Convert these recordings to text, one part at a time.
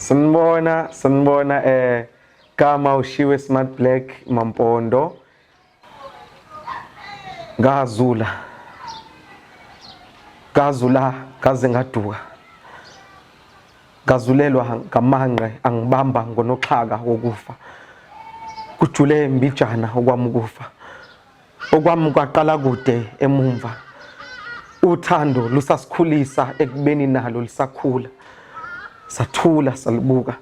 Sanibona kama ushiwe Smart Black Mampondo ngazula kaze ngaduka ngazulelwa ngamanqe angibamba ngonoxhaka wokufa kujule mbijana okwami ukufa okwami kwaqala kude emumva uthando lusasikhulisa ekubeni nalo lisakhula sathula salibuka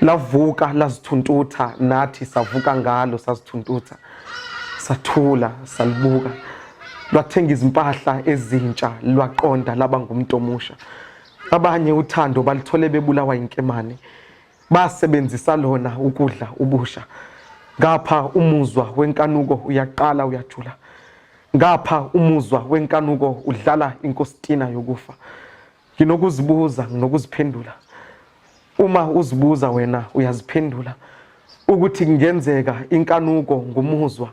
lavuka lazithuntutha nathi savuka ngalo sazithuntutha sathula salibuka lwathenga izimpahla ezintsha lwaqonda laba ngumuntu omusha abanye uthando balithole bebulawa inkemane basebenzisa lona ukudla ubusha ngapha umuzwa wenkanuko uyaqala uyajula ngapha umuzwa wenkanuko udlala inkostina yokufa nginokuzibuza nokuziphendula uma uzibuza wena uyaziphendula ukuthi kungenzeka inkanuko ngumuzwa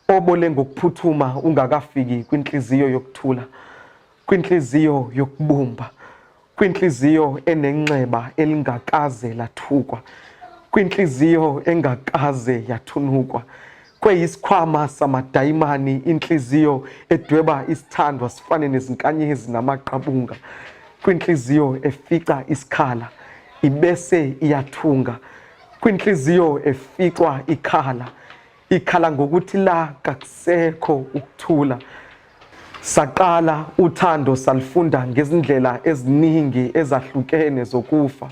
obole ngokuphuthuma ungakafiki kwinhliziyo yokuthula kwinhliziyo yokubumba kwinhliziyo enenxeba elingakaze lathukwa kwinhliziyo engakaze yathunukwa kweyisikhwama samadayimani inhliziyo edweba isithandwa sifane nezinkanyezi namaqabunga kwinhliziyo efica isikhala ibese iyathunga kwinhliziyo eficwa ikhala ngokuthi la kakusekho ukuthula saqala uthando salifunda ngezindlela eziningi ezahlukene zokufa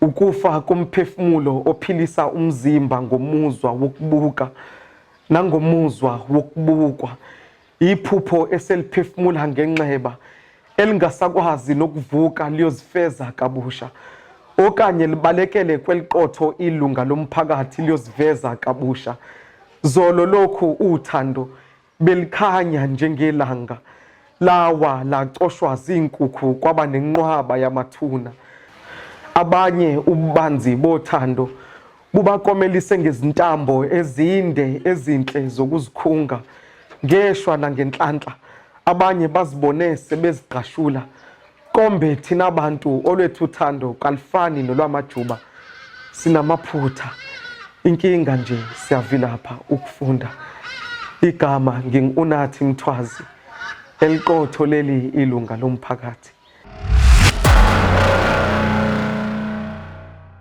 ukufa komphefumulo ophilisa umzimba ngomuzwa wokubuka nangomuzwa wokubukwa iphupho eseliphefumula ngenxeba elingasakwazi nokuvuka liyozifeza kabusha okanye libalekele kweliqotho ilunga lomphakathi liyoziveza kabusha zolo lokhu uthando belikhanya njengelanga lawa lacoshwa zinkukhu kwaba nenqwaba yamathuna abanye ububanzi bothando bubakomelise ngezintambo ezinde ezinhle zokuzikhunga ngeshwa nangenhlanhla abanye bazibone sebeziqashula kombe thina abantu olwethu uthando kalifani nolwamajuba sinamaphutha inkinga nje siyavilapha ukufunda igama ngingunathi Mthwazi eliqotho leli ilunga lomphakathi